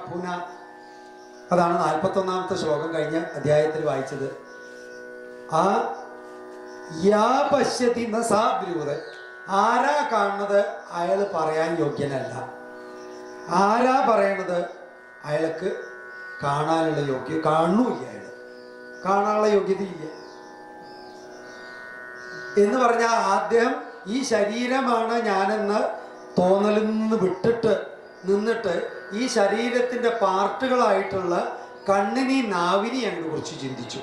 പുന. അതാണ് 41ാമത്തെ ശ്ലോകം കഴിഞ്ഞ അധ്യായത്തിൽ വായിച്ചത്. ആ യാ പശ്യതി ന സാ ബ്രൂത, ആരാ കാണുന്നത് അയാൾ പറയാൻ യോഗ്യനല്ല. ആരാ പറയണത് അയാൾക്ക് കാണാനുള്ള കാണുന്നില്ല, അയാൾ കാണാനുള്ള യോഗ്യതയില്ല എന്ന് പറഞ്ഞാൽ ആദ്യം ഈ ശരീരമാണ് ഞാനെന്ന് തോന്നലിൽ നിന്ന് വിട്ടിട്ട് നിന്നിട്ട് ഈ ശരീരത്തിൻ്റെ പാർട്ടുകളായിട്ടുള്ള കണ്ണിനെയും നാവിനെയും അങ്ങോട്ട് കുറിച്ച് ചിന്തിച്ചു.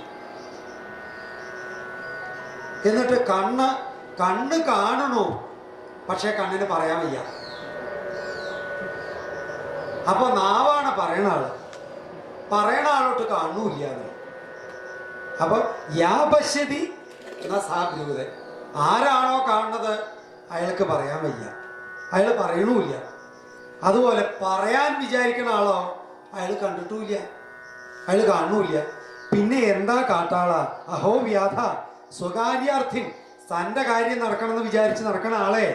എന്നിട്ട് കണ്ണ് കാണണോ, പക്ഷെ കണ്ണിന് പറയാൻ വയ്യ. അപ്പൊ നാവാണ് പറയണ ആളോട്ട് കാണൂല്ല. അപ്പൊ യാ പശ്യതി എന്നാ സാബ്രൂത, ആരാണോ കാണുന്നത് അയാൾക്ക് പറയാൻ വയ്യ, അയാൾ പറയണമില്ല. അതുപോലെ പറയാൻ വിചാരിക്കുന്ന ആളോ അയാൾ കണ്ടിട്ടുമില്ല, അയാൾ കാണുന്നില്ല. പിന്നെ എന്താ കാട്ടാളാ? അഹോ വ്യാധ സ്വകാര്യാർത്ഥി, തൻ്റെ കാര്യം നടക്കണമെന്ന് വിചാരിച്ച് നടക്കണ ആളെ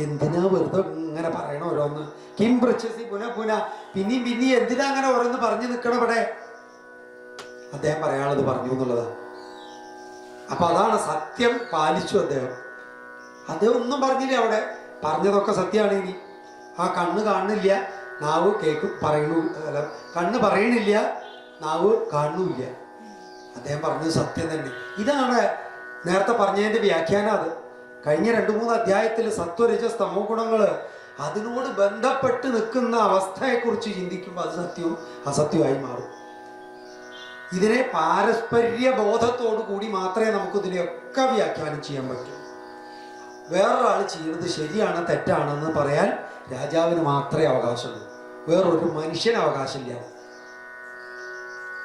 എന്തിനാ വെറുതെ ഇങ്ങനെ പറയണ ഓരോന്ന്? കിം പൃച്ഛസി പുന പിന്നെയും എന്തിനാ അങ്ങനെ ഓരോന്ന് പറഞ്ഞു നിൽക്കണ ഇവിടെ? അദ്ദേഹം പറയാനുള്ളത് പറഞ്ഞു എന്നുള്ളതാ. അപ്പൊ അതാണ് സത്യം പാലിച്ചു അദ്ദേഹം. ഒന്നും പറഞ്ഞില്ല അവിടെ, പറഞ്ഞതൊക്കെ സത്യമാണ്. ഇനി ആ കണ്ണ് കാണുന്നില്ല, നാവ് അല്ല കണ്ണ് പറയണില്ല, നാവ് കാണുന്നില്ല. അദ്ദേഹം പറഞ്ഞത് സത്യം തന്നെ. ഇതാണ് നേരത്തെ പറഞ്ഞതിന്റെ വ്യാഖ്യാനം. അത് കഴിഞ്ഞ 2-3 അധ്യായത്തിൽ സത്വരജസ് തമോ ഗുണങ്ങൾ അതിനോട് ബന്ധപ്പെട്ട് നിൽക്കുന്ന അവസ്ഥയെക്കുറിച്ച് ചിന്തിക്കുമ്പോൾ അത് സത്യവും അസത്യമായി മാറും. ഇതിനെ പാരസ്പര്യ ബോധത്തോടു കൂടി മാത്രമേ നമുക്ക് ഇതിനെയൊക്കെ വ്യാഖ്യാനം ചെയ്യാൻ പറ്റൂ. വേറൊരാൾ ചെയ്യുന്നത് ശരിയാണ് തെറ്റാണെന്ന് പറയാൻ രാജാവിന് മാത്രമേ അവകാശമുള്ളൂ, വേറൊരു മനുഷ്യന് അവകാശമില്ല.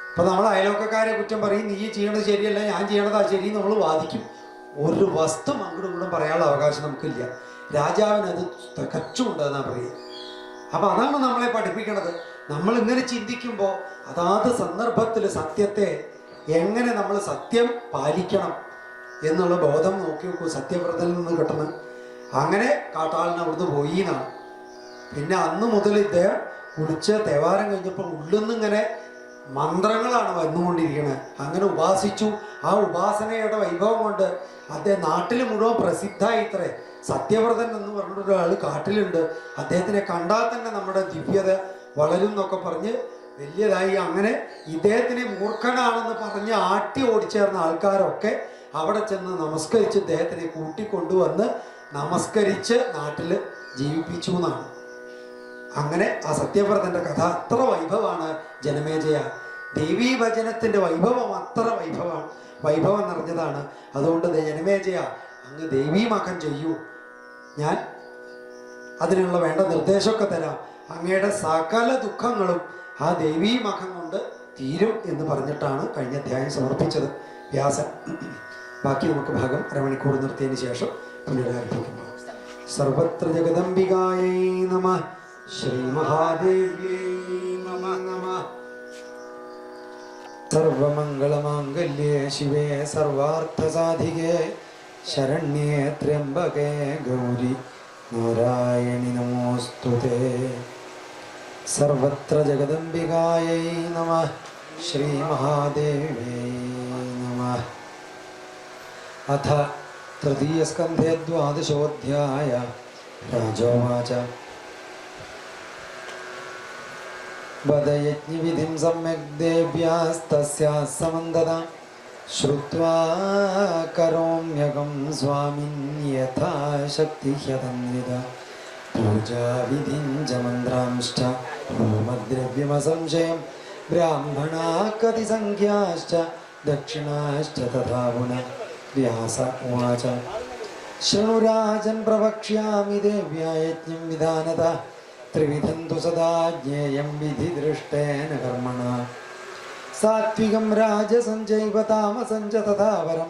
ഇപ്പൊ നമ്മൾ അയൽവക്കക്കാരെ കുറ്റം പറയും, നീ ചെയ്യണത് ശരിയല്ല, ഞാൻ ചെയ്യണതാ ശരി, നമ്മൾ വാദിക്കും. ഒരു വസ്തു അങ്ങോട്ടും ഇങ്ങോട്ടും പറയാനുള്ള അവകാശം നമുക്കില്ല. രാജാവിന് അത് തികച്ചുണ്ടെന്നാണ് പറയുക. അപ്പൊ അതാണ് നമ്മളെ പഠിപ്പിക്കണത്. നമ്മൾ ഇങ്ങനെ ചിന്തിക്കുമ്പോൾ അതാത് സന്ദർഭത്തിൽ സത്യത്തെ എങ്ങനെ നമ്മൾ സത്യം പാലിക്കണം എന്നുള്ള ബോധം നോക്കി നോക്കൂ. സത്യവ്രതയിൽ നിന്ന് കിട്ടുന്നത് അങ്ങനെ കാട്ടാളിന് അവിടുന്ന് പോയി എന്നാണ്. പിന്നെ അന്ന് മുതൽ ഇദ്ദേഹം കുളിച്ച് തേവാരം കഴിഞ്ഞപ്പോൾ ഉള്ളിന്നിങ്ങനെ മന്ത്രങ്ങളാണ് വന്നുകൊണ്ടിരിക്കുന്നത്. അങ്ങനെ ഉപാസിച്ചു. ആ ഉപാസനയുടെ വൈഭവം കൊണ്ട് അദ്ദേഹം നാട്ടിൽ മുഴുവൻ പ്രസിദ്ധമായിത്രേ. സത്യവ്രതൻ എന്ന് പറഞ്ഞൊരാൾ കാട്ടിലുണ്ട്, അദ്ദേഹത്തിനെ കണ്ടാൽ തന്നെ നമ്മുടെ ദിവ്യത വളരും എന്നൊക്കെ പറഞ്ഞ് വലിയതായി. അങ്ങനെ ഇദ്ദേഹത്തിനെ മൂർഖനാണെന്ന് പറഞ്ഞ് ആട്ടി ഓടിച്ചേർന്ന ആൾക്കാരൊക്കെ അവിടെ ചെന്ന് നമസ്കരിച്ച് ഇദ്ദേഹത്തിനെ കൂട്ടിക്കൊണ്ടുവന്ന് നമസ്കരിച്ച് നാട്ടിൽ ജീവിപ്പിച്ചു എന്നാണ്. അങ്ങനെ ആ സത്യവ്രതന്റെ കഥ അത്ര വൈഭവമാണ്. ജനമേജയ ദേവീ ഭജനത്തിന്റെ വൈഭവം അത്ര വൈഭവം നിറഞ്ഞതാണ്. അതുകൊണ്ട് ജനമേജയ അങ്ങ് ദേവീമകം ചെയ്യൂ, ഞാൻ അതിനുള്ള വേണ്ട നിർദ്ദേശമൊക്കെ തരാം. അങ്ങയുടെ സകല ദുഃഖങ്ങളും ആ ദേവീമകം കൊണ്ട് തീരും എന്ന് പറഞ്ഞിട്ടാണ് കഴിഞ്ഞ അധ്യായം സമർപ്പിച്ചത് വ്യാസൻ. ബാക്കി നമുക്ക് ഭാഗം അരമണിക്കൂർ നിർത്തിയതിന് ശേഷം പുനരാരംഭിക്കുന്നു. സർവത്ര ജഗദംബികായൈ നമഃ, ശ്രീ മഹാദേവ്യൈ നമഃ. സർവമംഗളമാംഗല്യേ ശിവേ സർവാർത്ഥസാധികേ ശരണ്യേ ത്രയംബകേ ഗൗരി നാരായണി നമോസ്തുതേ. സർവത്ര ജഗദംബികായൈ നമഃ, ശ്രീ മഹാദേവ്യൈ നമഃ. അഥ തൃതീയസ്കന്ധേ 12-ഓധ്യായ. രാജോവാച വദയജ്ഞവിധിം സമ്യക് ദേവ്യാസ്തസ്യാ സമന്തത ശ്രുത്വാ കരോമ്യകം സ്വാമിൻ യഥാശക്തി ഹ്യതന്വിത പൂജാവിധിം ച മന്ത്രാംശ്ച ഹോമദ്രവ്യമസംശയം ബ്രാഹ്മണാ കതി സംഖ്യാശ്ച ദക്ഷിണാശ്ച തഥാ പുനഃ. വ്യാസ ഉവാച ശൃണുരാജൻ പ്രവക്ഷ്യാമി ദേവ്യാ യജ്ഞം വിധാനത ത്രിവിധം തു സദാ ജ്ഞേയം വിധി ദൃഷ്ടേന കർമ്മണ. സാത്വികം രാജസം ചൈവ താമസം ച തഥാ പരം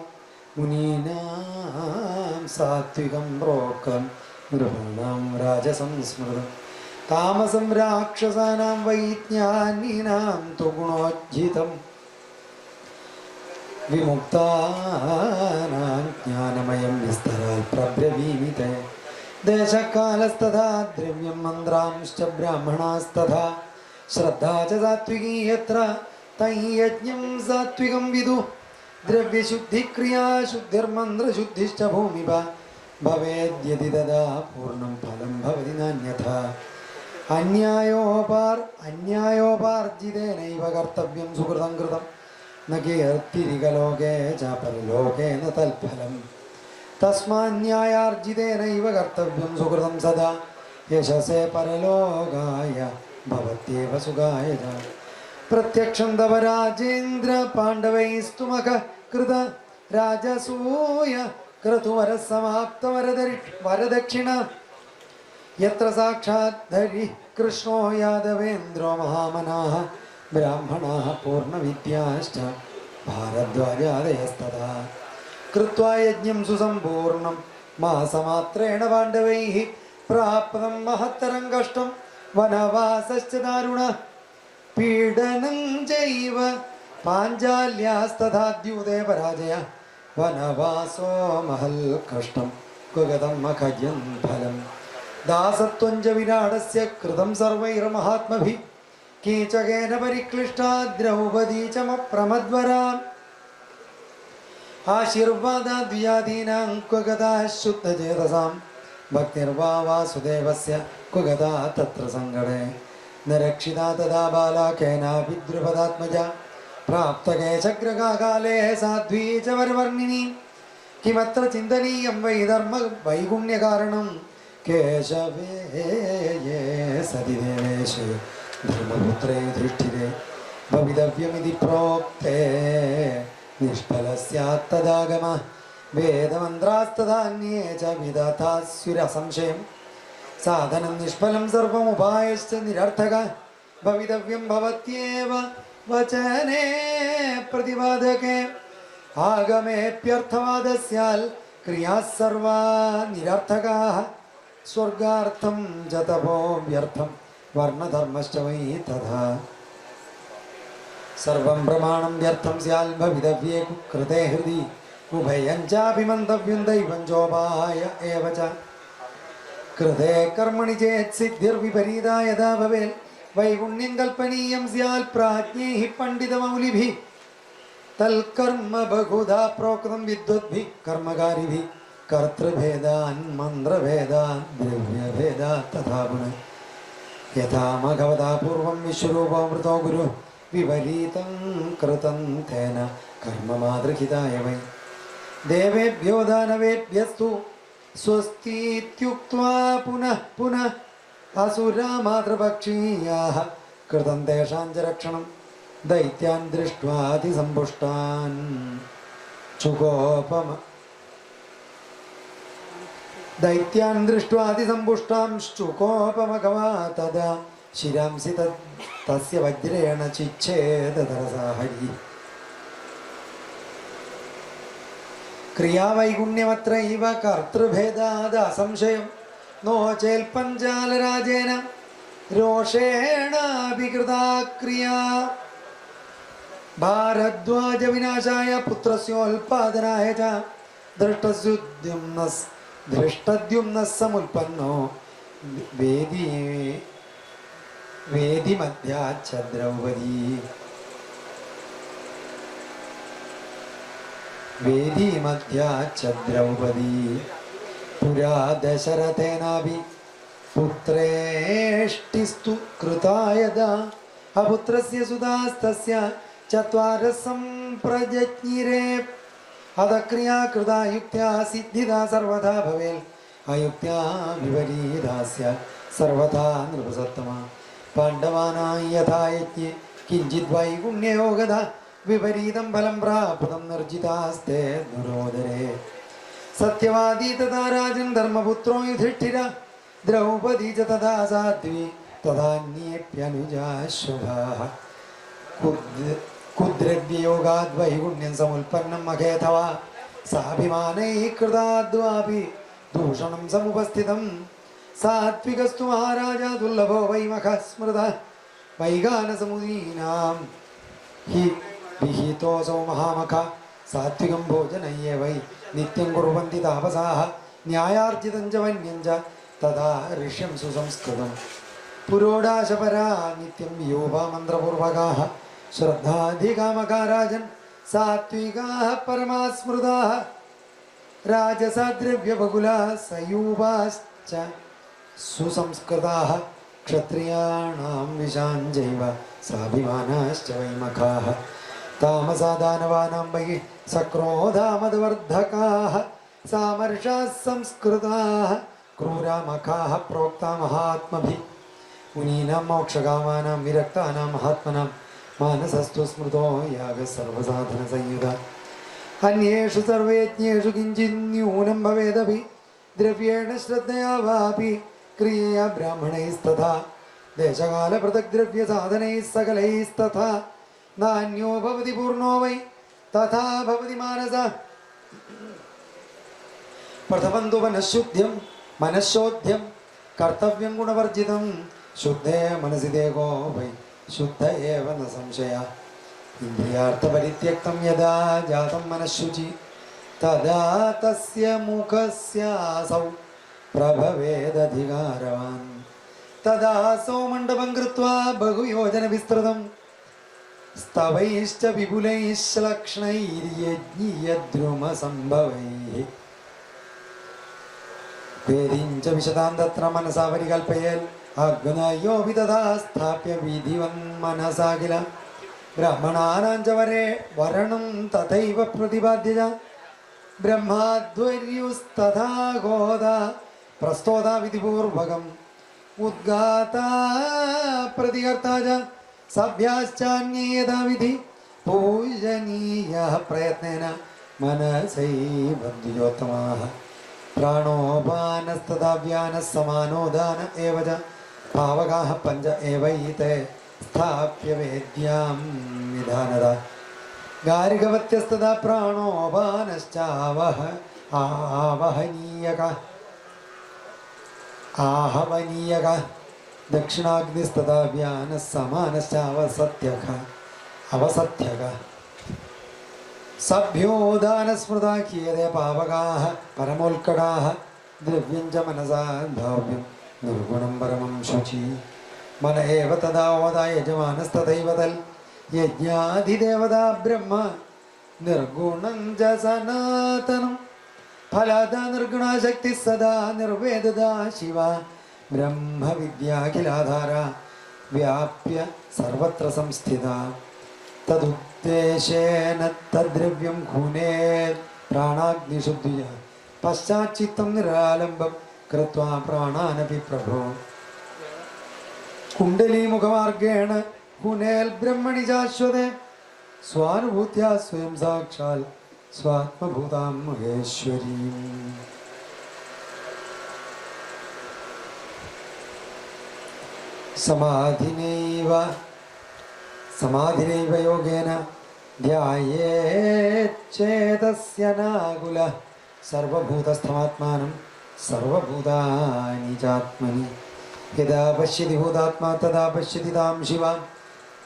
മുനീനാം സാത്വികം പ്രോക്തം നൃപാണാം രാജസം സ്മൃതം താമസം രാക്ഷസാനാം വൈജ്ഞാനീനാം തു ഗുണോജ്ജിതം വിമുക്താനാം ജ്ഞാനമയം വിസ്തരാത് പ്രബ്രവീമി തേ. ദേശകാലസ്തഥാ ദ്രവ്യം മന്ത്രാംശ്ച ബ്രാഹ്മണാസ്തഥാ ശ്രദ്ധാ ച സാത്വികീ യത്ര തൈ യജ്ഞം സാത്വികം വിദു ദ്രവ്യശുദ്ധിക്രിയാ ശുദ്ധിർമന്ത്രശുദ്ധിശ്ച ഭൂമിപ ഭവേദ്യതി തദാ പൂർണ്ണം ഫലം ഭവതി നാന്യഥാ അന്യായോപാർജിതേനൈവ കർത്തവ്യം സുകൃതം കൃതം ന കീർത്തിരികലോകേ ച പരലോകേ ന തൽഫലം തസ്മാന്യായാർജിതേനൈവ കർത്തവ്യം സുകൃതം സദാ യശസേ പരലോകായ ഭവത്യേവ സുഖായ ച പ്രത്യക്ഷം തവ രാജേന്ദ്ര പാണ്ഡവൈസ്തുമക കൃത രാജസൂയ ക്രതുവരസമാപ്തവരദക്ഷിണ യത്ര സാക്ഷാത് ധരി കൃഷ്ണോ യാദവേന്ദ്രോ മഹാമനാഃ ബ്രാഹ്മണാഃ പൂർണ്ണവിദ്യാശ്ച ഭാരദ്വാജാദയസ്തഥാ കൃത്വാ യജ്ഞം സുസമ്പൂർണം മാസമാത്രേണ പാണ്ഡവൈഃ പ്രാപ്തം മഹത്തരം കഷ്ടം വനവാസശ്ച ദാരുണ പീഡനം ചൈവ പാഞ്ചാല്യാസ്തഥാദ്യൂതേ പരാജയ വനവാസോ മഹൽ കഷ്ടം കുഗതം അഖജം ഫലം ദാസത്വം ച വിരാടസ്യ കൃതം സർവൈർമഹാത്മഭിः കീചകേന പരിക്ലിഷ്ടാ ദ്രൗപദീ ച പ്രമദ്വരാ ആശീർവാദാദ്വിജാതീനാം ക്വഗതാ ശുദ്ധചേതസാം ഭക്തിർവാ വാസുദേവസ്യ ക്വഗതാ തത്ര സങ്കടേ ന രക്ഷിതാ തദാ ബാലാ കേനാപി ദ്രുപദാത്മജ പ്രാപ്തകേശഗ്രകാലേ സാധ്വീ ച വരവർണിനി കിമത്ര ചിന്തനീയം വൈ ധർമ്മ വൈഗുണ്യകാരണം കേശവേ സതി ദേവേശേ ധർമ്മപുത്രേ ധിഷ്ഠിരേ ഭവിതവ്യമിതി പ്രോക്തേ നിഷ്ഫലസ്യാത്തദാഗമ വേദമന്ത്രാസ്തധാന്യേ ച വിദധാസ്യുരസംശയം സാധനം നിഷ്ഫലം സർവമുപായശ്ച നിരർത്ഥക ഭവിതവ്യം ഭവത്യേവ വചനേ പ്രതിപാദകേ ആഗമേപ്യർത്ഥവാദസ്യാൽ ക്രിയാഃ സർവാ നിരർത്ഥകാഃ സ്വർഗാർത്ഥം ച തപോ വ്യർത്ഥം വർണ്ണധർമ്മശ്ച വൈ തഥാ സർവം പ്രമാണം വ്യർത്ഥം സ്യാൽ ഭവിതവ്യേ കൃതേ ഹൃദി ഉഭയം ചാഭിമന്തവ്യം ദൈവം ചോപായ ഏവ ച കൃതേ കർമ്മണി ചേത് സിദ്ധിർവിപരീതാ യഥാ ഭവേൽ വൈഗുണ്യം കൽപ്പനീയം സ്യാൽ പ്രാജ്ഞൈഃ പണ്ഡിതമൗലിഭിः തൽകർമ്മ ബഹുധാ പ്രോക്തം വിദ്വദ്ഭിः കർമ്മകാരിഭിः കർത്തൃഭേദാൻ മന്ത്രഭേദാൻ ദ്രവ്യഭേദാ തഥാ പുനഃ യഥാ ഭഗവതാ പൂർവം വിശ്വരൂപമൃതോ ഗുരു വിപരീതം കൃതം തേന കർമ്മമാതൃഹിതായ വൈ ദേവേഭ്യോ ദാനവേഭ്യസ്തു സ്വസ്തീത്യുക്ത്വാ പുനഃ പുനഃ അസുരാ മാതൃപക്ഷീയാഃ കൃതം തേഷാം ച രക്ഷണം ദൈത്യാൻ ദൃഷ്ട്വാ അതിസമ്പുഷ്ടാൻ ചുകോപമ ദൈത്യാൻ ദൃഷ്ട്വാ അതിസമ്പുഷ്ടാം ശുകോപമഘവാ തദാ ശിരാംസി തസ്യ വജ്രേണ ചിച്ഛേദതരസാ ഹരി ക്രിയാവൈഗുണ്യമത്രൈവ കർത്തൃഭേദാദ അസംശയം നോ ചേൽപഞ്ചാലരാജേന രോഷേണാഭികൃതാ ക്രിയാ ഭാരദ്വാജ വിനാശായ പുത്രസ്യോൽപാദനായ ച ധൃഷ്ടദ്യുമ്നഃ സമുൽപ്പന്നോ വേദിമധ്യാച്ഛ ദ്രൗപദീ പുരാ ദശരഥേനാഭി പുത്രേഷ്ടിസ്തു കൃതായതാ അപുത്രസ്യ സുതാസ്തസ്യ ചത്വാരഃ സംപ്രജജ്ഞിരേ അദക്രിയാ കൃതാ യുക്ത്യാ സിദ്ധിദാ സർവഥാ ഭവേൽ അയുക്ത്യാ വിപരീതാസ്യ സർവഥാ നൃപസത്തമാ പാണ്ഡവാനാം യഥാ യജ്ഞേ കിഞ്ചിത് വൈഗുണ്യയോഗത വിപരീതം ഫലം പ്രാപ്തം നിർജിതാസ്തേ ദുരോദരേ സത്യവാദീ തഥാ രാജൻ ധർമ്മപുത്രോ യുധിഷ്ഠിര ദ്രൗപദീ ച തഥാ സാധ്വി തഥാന്യേപ്യനുജാശ്വഭാഃ കുദ്രവ്യയോഗാദ് വൈഗുണ്യം സമുൽപ്പന്നം മഖേഥവാ സാഭിമാനൈഃ കൃതാദ്വാപി ദൂഷണം സമുപസ്ഥിതം സാത്വികസ്തു മഹാരാജ ദുർലഭോ വൈമഖഃ സ്മൃതഃ വൈഗാനസമുദീനാം ഹി വിഹിതോസോ മഹാമഖ സാത്വികം ഭോജനയ്യേ വൈ നിത്യം കുർവന്തി താപസാഃ ന്യായാർജിതം ച വന്യം ച തഥാ ഋഷ്യം സുസംസ്കൃതം പുരോടാശപരാ നിത്യം യോപാമന്ത്രപൂർവകാः ശ്രദ്ധാധികാമകാരാജൻ സാത്വികാः പരമാസ്മൃതാः രാജസാദ്രവ്യബകുലാः സയൂപാശ്ച സുസംസ്കൃതാः ക്ഷത്രിയാണാം വിശാഞ്ചൈവ സാഭിമാനാശ്ച വൈമഖാः താമസാദാനവാനാം വൈ സക്രോധാമദവർദ്ധകാः സാമർഷാः സംസ്കൃതാः ക്രൂരാമഖാः പ്രോക്താ മഹാത്മഭിः മുനീനാം മോക്ഷകാമാനാം വിരക്താനാം മഹാത്മനാം മാനസസ്തു സ്മൃതോ യാഗ സർവസാധന സംയുത അന്യേഷു സർവയജ്ഞേഷു കിഞ്ചിന്യൂനം ഭവേദപി ദ്രവ്യേണ ശ്രദ്ധയാ വാപി ക്രിയയാ ബ്രാഹ്മണൈസ്തഥാ ദേശകാല പൃഥക് ദ്രവ്യ സാധനൈः സകലൈസ്തഥാ നാന്യോ ഭവതി പൂർണ്ണോ വൈ തഥാ ഭവതി മാനസ പ്രഥമന്തു മനഃശുദ്ധ്യം മനഃശോദ്ധ്യം കർത്തവ്യം ഗുണവർജിതം ശുദ്ധേ മനസി ദേഹോ വൈ ശുദ്ധ ഏവ ന സംശയ ഇന്ദ്രിയാർത്ഥപരിത്യക്തം യദാ ജാതം മനഃശുചി തദാ തസ്യ മുഖസ്യാസൗ പ്രഭവേദധികാരവാൻ തദാ സോ മണ്ഡപം കൃത്വാ ബഹുയോജന വിസ്തൃതം സ്തവൈശ്ച വിപുലൈഃ ശ്ലക്ഷ്ണൈര്യജ്ഞീയദ്രുമസംഭവൈഃ വേദിഞ്ച വിശദാം തത്ര മനസാ പരികൽപ്പയേൽ അഗ്നയോപി തഥാ സ്ഥാപ്യ വിധിവൻ മനസാ കില ബ്രാഹ്മണാനാം ച വരേ വരണം തഥൈവ പ്രതിപാദ്യ ബ്രഹ്മാധ്വർയുസ്തഥാ ഗോദ പ്രസ്തോത വിധിപൂർവകം ഉദ്ഗാതാ പ്രതികർത്താ ച സഭ്യാശ്ചാന്യേ യഥാ വിധി പൂജനീയഃ പ്രയത്നേന മനസൈവ ദ്വിജോത്തമാഃ പ്രാണോപാനസ്തഥാ വ്യാനഃ സമാനോദാന ഏവ ച ഭാവകാഃ പഞ്ച ഏവൈതേ സ്ഥാപ്യ വേദ്യാം വിധാനത ഗാരികവത്യസ്തഥാ പ്രാണോപാനശ്ചാവഹ ആഹവനീയക ദക്ഷിണാഗ്നിസ്തഥാ വ്യാനഃ സമാനശ്ചാവസത്യക അവസത്യക സഭ്യോദാനസ്മൃതാ ക്രിയതേ പാവകാഃ പരമോത്കടാഃ ദ്രവ്യം ച മനസാ ധാവ്യം നിർഗുണം പരമം ശുചി मन एव तदा ओदा यजमानस्तथैव तल् यज्ञाधिदेवता ब्रह्म निर्गुणं च सनातनं फलदा निर्गुणा शक्तिः सदा निर्वेददा शिवा ब्रह्मविद्याखिलाधारा व्याप्य सर्वत्र संस्थिता तदुद्देशेन तद्द्रव्यं खूने प्राणाग्निशुद्धिया पश्चाच्चित्तं निरालम्बं कृत्वा प्राणानपि प्रभो कुंडली मुखमार्गेण हुनेल ब्रह्मणि शाश्वते स्वानुभूत्या स्वयं साक्षात् स्वात्मभूतां महेश्वरीम् समाधिनैव योगेन ध्यायेच्चेतस्य नाकुल सर्वभूतस्थमात्मानं सर्वभूतानि चात्मनि यदा पश्यति भूतात्मा तदा पश्यति तां शिवां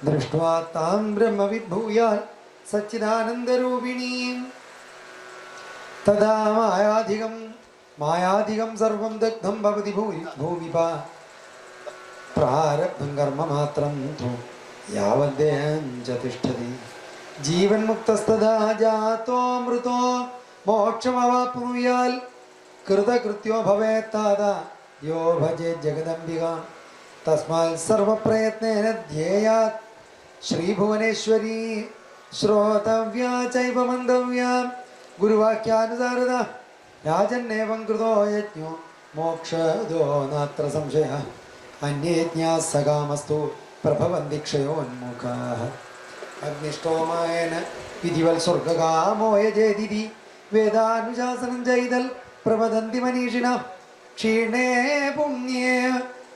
दृष्ट्वा तां ब्रह्मविद्भूयात् सच्चिदानन्दरूपिणीं तदा मायाधिकं सर्वं दग्धं भवति भूमिपा प्रारब्धं कर्ममात्रं तु यावद्देहं च तिष्ठति जीवन्मुक्तस्तदा जातो मृतो मोक्षमवाप्नुयात् कृतकृत्यो भवेत् तदा यो भजे जगदम्बिका तस्मात् सर्वप्रयत्नेन ध्येयात् श्रीभुवनेश्वरी श्रोतव्या चैव मन्तव्या गुरुवाक्यानुसारदा राजन्नेवं कृतो यज्ञो मोक्षदो नात्र संशयः अन्ये यज्ञाः सकामस्तु प्रभवन्ति क्षयोन्मुखाः अग्निष्टोमायेन विधिवल् स्वर्गकामो यजेदिति वेदानुशासनं चैदल् प्रवदन्ति मनीषिणः क्षीणे पुण्ये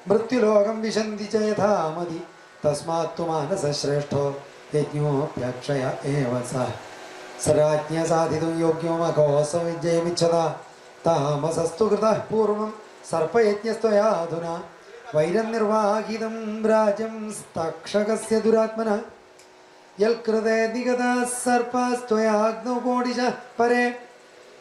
मृत्युलोकं विशन्ति च यथा मदि तस्मात् तु मानसश्रेष्ठो यज्ञोऽप्यक्षय एव सः सराज्ञा साधितुं योग्यो मघोऽसौ विजयमिच्छता तामसस्तु कृतः पूर्वं सर्पयज्ञस्त्वया अधुना वैरं निर्वाहितं राज्यं तक्षकस्य दुरात्मनः यल्कृते निगतः सर्पस्त्वयाग्नौ कोटिशः परे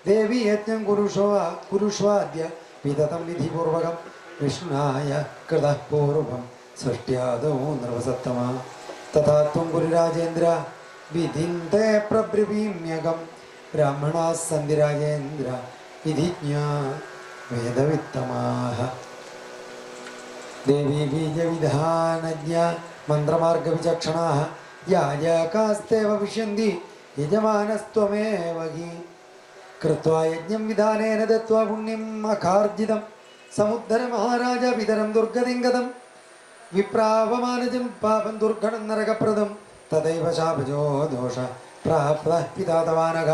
देवी यज्ञं कुरुष्वाद्य विदतं विधिपूर्वकं विष्णुनाय കൃതഃ പൂർവം സൃഷ്ട്യാദോ നൃപസത്തമാ തഥാ ത്വം ഗുരുരാജേന്ദ്ര വിധിം തേ പ്രബ്രവീമ്യകം ബ്രാഹ്മണാः സന്തി രാജേന്ദ്ര വിധിജ്ഞാ വേദവിത്തമാഃ ദേവീ ബീജവിധാനജ്ഞ മന്ത്രമാർഗവിചക്ഷണാः യാജകാസ്തേവ വിശ്യന്തി യജമാനസ്ത്വമേവ ഹി കൃത്വാ യജ്ഞം വിധാനേന ദത്വാ പുണ്യം അഖാർജിതം സമുദ്ധര മഹാരാജ പിതരം ദുർഗതിംഗതം വിപ്രാവമാനജം പാപം ദുർഘടം നരകപ്രദം തദൈവ ശാപജോ ദോഷ പ്രാപ്തഃ പിതാ തവാനഘ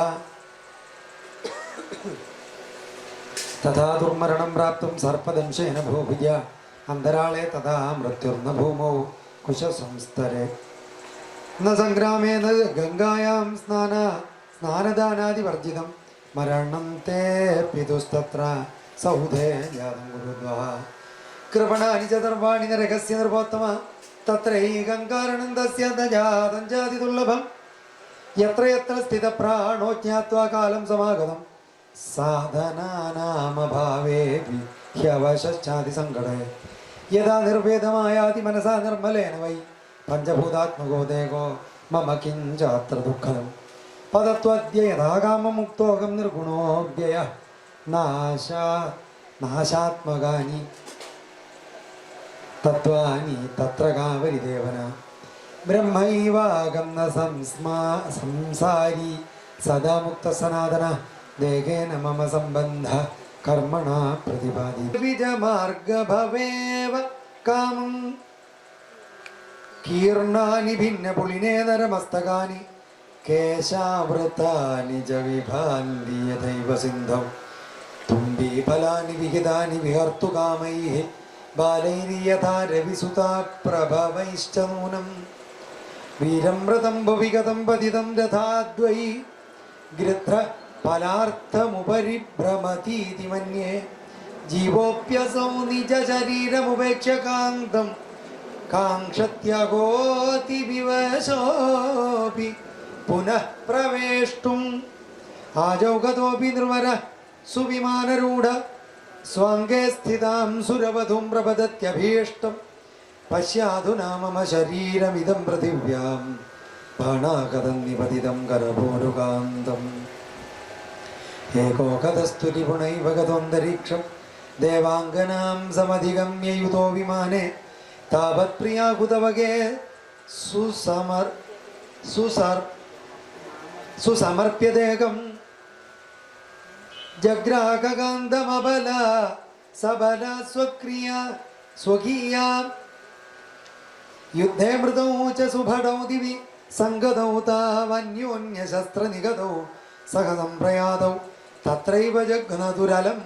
തഥാ ദുർമരണം പ്രാപ്തും സർപ്പദംശേന ഭൂഭുജ അന്തരാളെ തഥാ മൃത്യുർന ഭൂമൗ കുശസംസ്തരെ ന സംഗ്രാമേ ന ഗംഗായാം സ്നാനദാനാദിവർജിതം മരണം തേ പിതുസ്തത്ര സൗധേ ജാതം ഗുരുദ്വാ കൃപണാനി ച സർവാണി നരകസ്യ നൃപോത്തമ തത്രൈ ഗംഗാരണം തസ്യ ജാതം ജാതി ദുർലഭം യത്ര യത്ര സ്ഥിതപ്രാണോ ജ്ഞാത്വാ കാലം സമാഗതം സാധനാനാമഭാവേപി ഹ്യവശാതി സങ്കടേ യഥാ നിർവേദമായാതി മനസാ നിർമ്മലേന വൈ പഞ്ചഭൂതാത്മകോ ദേഹോ മമ കിഞ്ചാത്ര ദുഃഖം പദത്വദ്യ യഥാകാമമുക്തോകം നിർഗുണോഭ്യയ നാശാത്മകാനി തത്വാനി തത്ര കാവരിദേവന ബ്രഹ്മൈവാകം ന സംസാരി സദാ മുക്ത സനാതന ദേഹേന മമ സംബന്ധ കർമ്മണ പ്രതിപാദി വിജമാർഗഭവേവ കാമം കീർണാനി ഭിന്ന പുളിനേ നരമസ്തകാനി കേശാവൃതാനി ച വിഭാന്തി യഥൈവ സിന്ധൗ തുംബീ ഫലാനി വിഹിതാനി വിഹർത്തു കാമൈഃ ബാലൈര്യഥാ രവിസുതാ പ്രഭവൈശ്ച നൂനം വീരം മൃതം ഭുവിഗതം പതിതം രഥാദ്വൈ ഗൃധ്ര ഫലാർത്ഥമുപരി ഭ്രമതീതി മന്യേ ജീവോപ്യസൗ നിജ ശരീരമുപേക്ഷ്യ കാന്തം കാംക്ഷത്യാഗോതി വിവശോപി പുനഃ പ്രവേഷ്ടും ആജൗഗതോപി നിർവര സുവിമാനരൂഢ സ്വാംഗേ സ്ഥിതാം സുരവധും പ്രപദത്യഭീഷ്ടം പശ്യാധുനാ മമ ശരീരമിദം പൃഥിവ്യാം ബാണാകതം നിപതിതം കരപോരുകാന്തം ഏകോകതസ്തുരിപുണൈവ ഗതോന്തരീക്ഷം ദേവാംഗനാം സമധിഗമ്യയുതോ വിമാനെ താവത് പ്രിയാകുതവകേ സുസമർപ്യദേഹം ജഗ്രാകാന്തമബല സബല സ്വകീയ യുദ്ധേ മൃതൗ ച സുഭടൗ ദിവി സംഗതൗ താവന്യോന്യശസ്ത്രനിഗതൗ സഹസംപ്രയാതൗ തത്രൈവ ജഗ്നതുരലം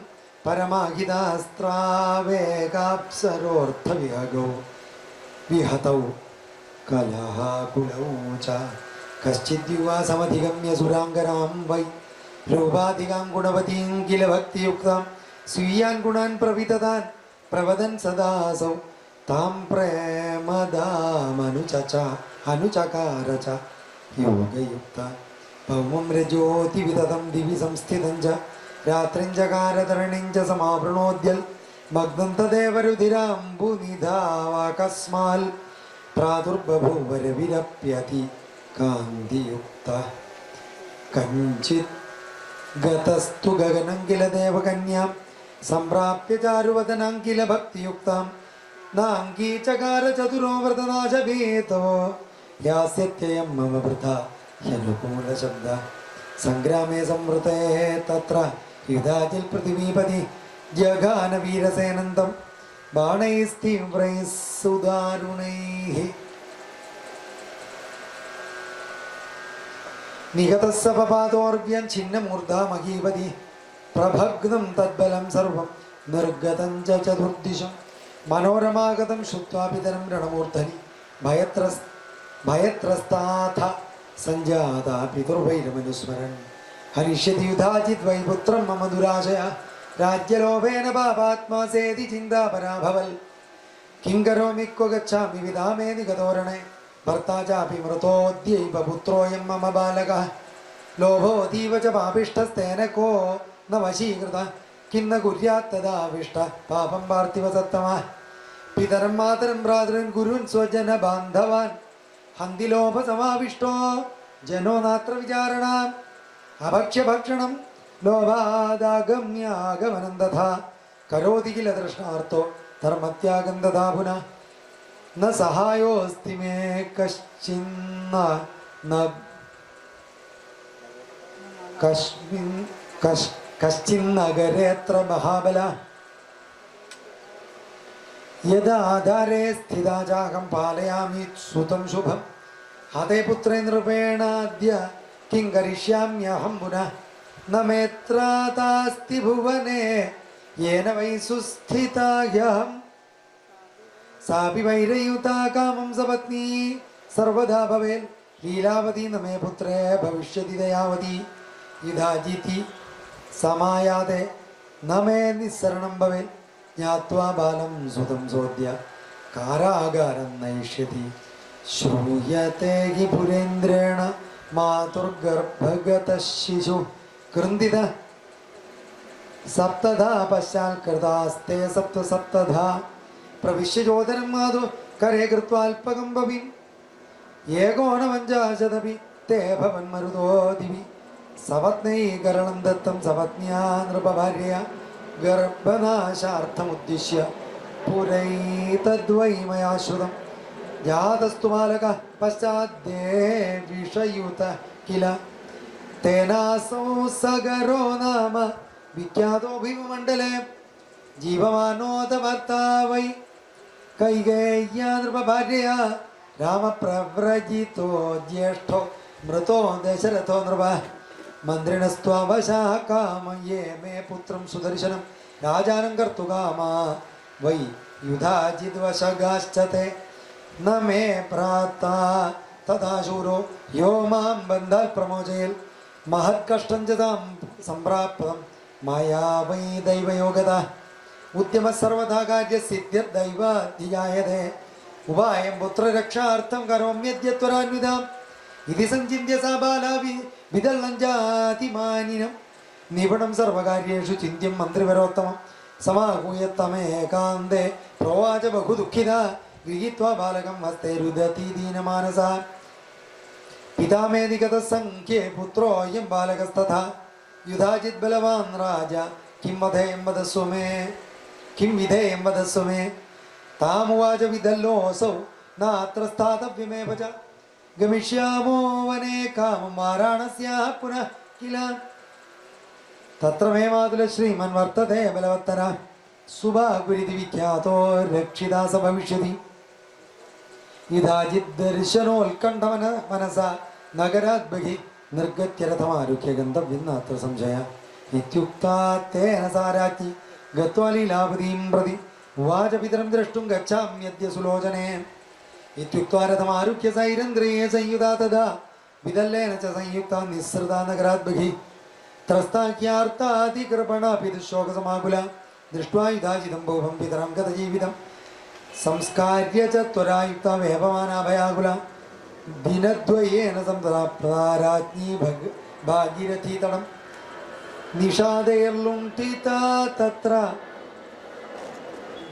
പരമാഹിതാസ്ത്രാവേകാപ്സരോർത്ഥവിഹഗൗ വിഹതൗ കലഹാകുലൗ ച കശ്ചിദ്യുവാ സമധിഗമ്യ സുരാംഗനാം വൈ രൂപാധികാം ഗുണവതീം കില ഭക്തിയുക്താം സ്वीयान् ഗുണാൻ പ്രവിതതാൻ പ്രവദൻ സദാസൗ താം പ്രേമദാമനുചകാര ച യോഗയുക്ത ഭൗമം രജോതി വിതതം ദിവി സംസ്ഥിതം ച രാത്രിം ചകാരതരണിം ച സമാവൃണോദ്യൽ മഗ്നം തദേവ രുധിരാംബുനിധാവാകസ്മാൽ പ്രാദുർബഭൂവ രവിരപ്യതി കാന്തിയുക്ത കഞ്ചിത് ഗതസ്തു ഗഗനം കില ദേവകന്യാം സംപ്രാപ്യ ചാരുവദനം കില ഭക്തിയുക്താം നാംഗീചകാര ചതുരോ വ്രതനാശഭീതോ യാസ്യത്യയം മമ വൃഥ ഹ്യനുകൂല ശബ്ദ സംഗ്രാമേ സംവൃതേ തത്ര യുധാചിൽ പൃഥിവീപതി ജഗാന വീരസേനന്തം ബാണൈസ്തീവ്രൈഃ സുദാരുണൈഃ നിഹതസ്സപപാതോർവ്യം ഛിന്നമൂർധാ മഹീപതി പ്രഭഗ്നം തദ്ബലം സർവം നിർഗതം ച ചതുർദിശം മനോരമാഗതം ശ്രുത്വാ പിതരം രണമൂർധനി ഭയത്രസ്താഥ സഞ്ജാതാ പിതൃവൈരമനുസ്മരൻ ഹനിഷ്യതി യുധാചിത് വൈ പുത്രം മമ ദുരാശയ രാജ്യലോഭേന പാപാത്മാ സേതി ചിന്താപരാഭവൽ കിം കരോമി ക്വ ഗച്ഛാമി വിധാമേ നിഗതോരണേ ഭർത്താ ചാപി മൃതോദ്യൈവ പുത്രോയം മമ ബാലകഃ ലോഭോതീവ ച പാപിഷ്ഠസ്തേന കോ ന വശീകൃത കിം ന കുര്യാത് തദാവിഷ്ട പാപം പാർത്ഥിവ സത്തമഃ പിതരം മാതരം ഭ്രാതരൻ ഗുരുൻ സ്വജന ബാന്ധവാൻ ഹന്തിലോഭസമാവിഷ്ടോ ജനോ നാത്ര വിചാരണ അഭക്ഷ്യഭക്ഷണം ലോഭാദാഗമ്യാഗമനം തഥാ കരോതി കില തൃഷ്ണാർത്ഥോ ധർമ്മത്യാഗം തഥാ പുനഃ ന സഹായോസ്തി മേ കശ്ചിന്ന കശ്ചിന്നഗരേത്ര മഹാബല യദാധാരേ സ്ഥിതാ ചാഹം പാലയാമി സുതം ശുഭം ഹതേ പുത്രേ നൃപേണാദ്യ കിം കരിഷ്യാമ്യഹം പുനഃ ന മേത്രാതാസ്തി ഭുവനേ യേന വൈ സുസ്ഥിതാഹ്യഹം സാപി വൈരയുതാ കാമം സപത്നീ സർവദാ ഭവേൽ ലീലാവതി ന മേ പുത്രേ ഭവിഷ്യതി ദയാവതി യുധാജിതി സമായാതെ ന മേ നിസ്സരണം ഭവേൽ ജ്ഞാത്വാ ബാലം സുതം സോദ്യ കാരാഗാരം നയിഷ്യതി ശ്രൂയത്തെ ഹി പുരേന്ദ്രേണ മാതുർഗർഭഗത ശിശു കൃന്ദിത സപ്തധാ പശ്ചാൽകൃതാസ്തേ സപ്ത സപ്തധാ പ്രവിശ്യ ചോദനം മാതു കരേ കൃത്വാൽപകം ഭവിം ഏകോണപഞ്ചാശതപി തേ ഭവൻ മരുതോ ദിവി സപത്നൈകരണം ദത്തം സപത്ന്യാ നൃപഭാര്യ ഗർഭനാശാർത്ഥമുദ്ദിശ്യ പുരൈതദ്വൈ മയാ ശ്രുതം ജാതസ്തു ബാലക പശ്ചാദ്ദേ വിഷയുത കില തേനാസൗ സഗരോ നാമ വിഖ്യാതോ ഭീമമണ്ഡലേ ജീവമാനോത ഭർത്താവൈ കൈകേയ്യാ നൃപഭാര്യ രാമപ്രവ്രജിതോ ജ്യേഷ്ഠോ മൃതോ ദശരഥോ നൃപ മന്ത്രിണസ്ത്വവശാ കാമയേ മേ പുത്രം സുദർശനം രാജാനം കർത്തുകാമ വൈ യുധാജിദ്വശഗാശ്ചത്തെ ന മേ പ്രാത്താ തഥാ ശൂരോ യോ മാം ബന്ധാൽ പ്രമോചയൽ മഹത്കഷ്ടം ച താം സംപ്രാപ്തം മായാ വൈ ദൈവയോഗത ഉദ്യമ സർവഥാ കാര്യസിദ്ധ്യദൈവാധിജായതേ ഉപായം പുത്രരക്ഷാർത്ഥം കരോമ്യദ്യത്വരാന്വിതാം ഇതി സഞ്ചിന്യ സാ ബാലാ വിദല്ലഞ്ചാതിമാനിനം നിപുണം സർവകാര്യേഷു ചിന്യം മന്ത്രിവരോത്തമം സമാഹൂയത്തമേകാന്തേ പ്രോവാച ബഹുദുഃഖിത ഗൃഹീത്വാ ബാലകം ഹസ്തേ രുദതി ദീനമാനസ പിതാമേതി ഗതസംഖ്യേ പുത്രോയം ബാലകസ്തഥാ യുധാജിത് ബലവാൻ രാജ കിം വധേയം വദസ്വ മേ കിം വിധേയം വദസ്വ മേ താമുവാച വിദല്ലോസൗ നാത്ര സ്ഥാതവ്യമേവ ച ഗമിഷ്യാമോ വനേ കാമം വാരാണസ്യാ പുനഃ കില തത്ര മേ മാതുല ശ്രീമൻ വർത്തതേ ബലവത്തര സുഭാഗുരിതി വിഖ്യാതോ രക്ഷിതാസ ഭവിഷ്യതി യുധാജിത് ദർശനോത്കണ്ഠമന മനസ നഗരാത് ബഹി നിർഗത്യ രഥമാരുഹ്യ ഗന്തവ്യം നാത്ര സംശയ ഇത്യുക്താ തേന സാരാജ്ഞി ഗത്വാ ലീലാവതീം പ്രതി ഉവാച പിതരം ദ്രഷ്ടും ഗച്ഛാമ്യദ്യ സുലോചനേ ഇത്യുക്ത്വാ രഥമാരുഹ്യ സൈരന്ദ്രിയേ സംയുതാ തഥാ വിദല്ലേന ച സംയുക്താ നിസ്സൃതാ നഗരാത് ബഹി ത്രസ്താഖ്യാർത്താതികൃപണ പിതൃശോകസമാകുല ദൃഷ്ട്വാ യുധാജിതം ഭൂപം പിതരം ഗതജീവിതം സംസ്കാര്യ ച ത്വരായുക്ത വേപമാനാഭയാകുല ദിനദ്വയേന സംപ്രാപ്താരാജ്ഞി ഭാഗീരഥീതടം നിഷാദയർലുണ്ഠിതാ തത്ര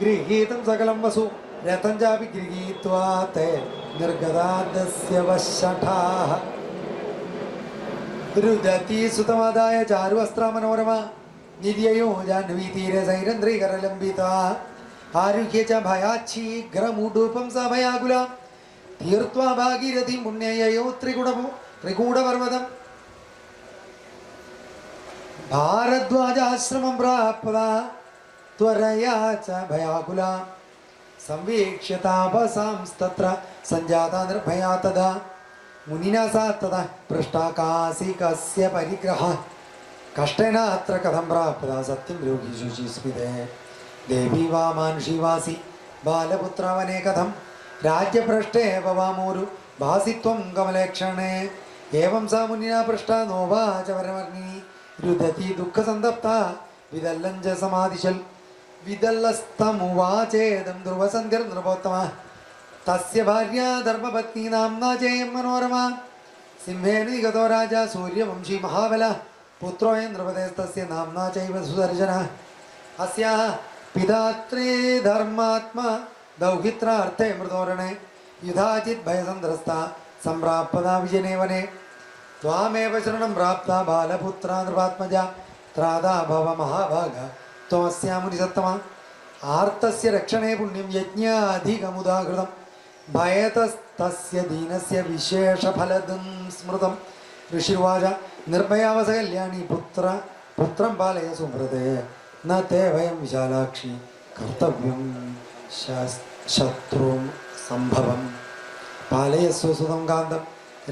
ഗൃഹീതം സകലം വസു രഥം ചാപി ഗൃഹീത്വാ തേ നിർഗതാദസ്യ വശഠാഃ രുദതി സുതമാദായ ചാരുവസ്ത്ര മനോരമ നിര്യയോ ജാഹ്നവീ തീരെ സൈരന്ദ്രീകരലംബിത ആരുഹ്യ ച ഭയാച്ഛീഘ്രമുഡൂപം സഭയാകുല തീർത്വാ ഭാഗീരഥി പുണ്യയോ ത്രികൂടപർവതം ഭാരദ്വാജാശ്രമം പ്രാപ്ത ത്വരയാ ച ഭയാകുല സംവീക്ഷ്യ താപസാംസ്തത്ര സംജാതാ നിർഭയാ തഥാ മുനിനാ സാ തഥാ പൃഷ്ടാ കാസികസ്യ പരിഗ്രഹ കഷ്ടേന അത്ര കഥം പ്രാപ്ത സത്യം രോഗി ശുചിസ്മിതേ ദേവി വാ മാനുഷി വാസി ബാലപുത്രവനേ കഥം രാജ്യഭ്രഷ്ടേ ഭവാമോരു ഭാസിത്വം കമലേക്ഷണേ ഏവം സാ മുനിനാ പൃഷ്ടാ നോവാച പരമർണിനി രുദതി ദുഃഖസന്തപ്ത വിദല്ലഞ്ച സമാദിശൽ വിദല്ലസ്തമുവാചേദം ധ്രുവസന്ധ്യർ നൃപോത്തമ തസ്യ ഭാര്യ ധർമ്മപത്നി നാംനാ ചേയം മനോരമ സിംഹേന നിഗതോ രാജ സൂര്യവംശി മഹാബല പുത്രോയം നൃപതേസ്തസ്യ നാംനാ ചൈവ സുദർശന അസ്യാ പിതാത്രേ ധർമാത്മാ ദൗഹിത്രാർത്ഥേ മൃതോരണേ യുധാചിത് ഭയസന്ദ്രസ്ത സംപ്രാപ്തദാ വിജനേ വനേ ത്വാമേവ ശരണം പ്രാപ്ത ബാലപുത്ര നൃപാത്മജ ത്രാതാ ഭവ മഹാഭാഗ ത്വമസ്യാമുനിസത്തമ ആർത്തസ്യ രക്ഷണേ പുണ്യം യജ്ഞാധികമുദാഹൃതം ഭയതസ്തസ്യ ദീനസ്യ വിശേഷഫലദം സ്മൃതം. ഋഷിർവാച നിർഭയാവസ കല്യാണി പുത്രം പാലയ സുമൃതേ ന തേ വയം വിശാലാക്ഷി കർത്തവ്യം ശത്രു സംഭവം. പാലയസ്വ സുതം കാന്തം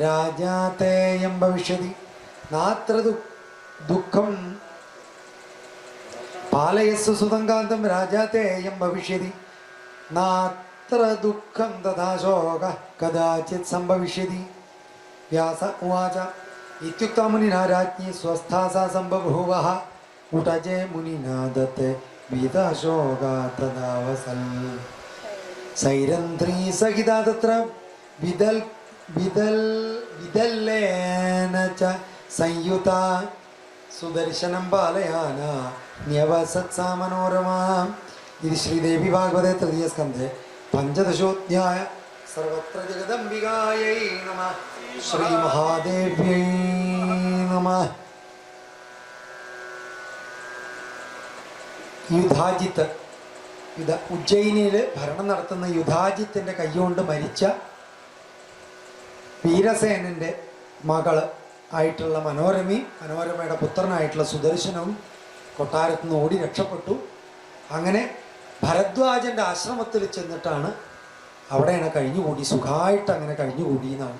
രാജാതേയം ഭവിഷ്യതി നാത്ര ദുഃഖം. പാലയസ്വ സുതം കാന്തം രാജാതേയം ഭവിഷ്യതി നാത്ര ദുഃഖം തഥാ ശോക കദാചിത് സംഭവിഷ്യതി. വ്യാസ ഉവാച ഇത്യുക്ത മുനിനാ രാജ്ഞി സ്വസ്ഥാ സാ സംബഭൂവഃ ഉടജേ മുനിനാ ദത്തെ വിദശോക തദാവസൽ. സൈരന്ധ്രീ സഹിതാ തത്ര വിദല്ലേന ച സംയുത സുദർശനം പാലയാന ന്യവസത്സാ മനോരമാ. ഇത് ശ്രീദേവി ഭാഗവതേ തൃതീയ സ്കന്ധേ പഞ്ചദശോധ്യായ. സർവത്ര ജഗദംബികായൈ നമഃ. ശ്രീ മഹാദേവ്യൈ നമഃ. യുധാജിത്ത് ഉജ്ജയിനിയിൽ ഭരണം നടത്തുന്ന യുധാജിത്തിൻ്റെ കൈകൊണ്ട് മരിച്ച വീരസേനൻ്റെ മകള് ആയിട്ടുള്ള മനോരമയുടെ പുത്രനായിട്ടുള്ള സുദർശനവും കൊട്ടാരത്തു നിന്ന് ഓടി രക്ഷപ്പെട്ടു. അങ്ങനെ ഭരദ്വാജൻ്റെ ആശ്രമത്തിൽ ചെന്നിട്ടാണ് അവിടെയാണ് കഴിഞ്ഞുകൂടി, സുഖമായിട്ട് അങ്ങനെ കഴിഞ്ഞുകൂടി എന്നാണ്.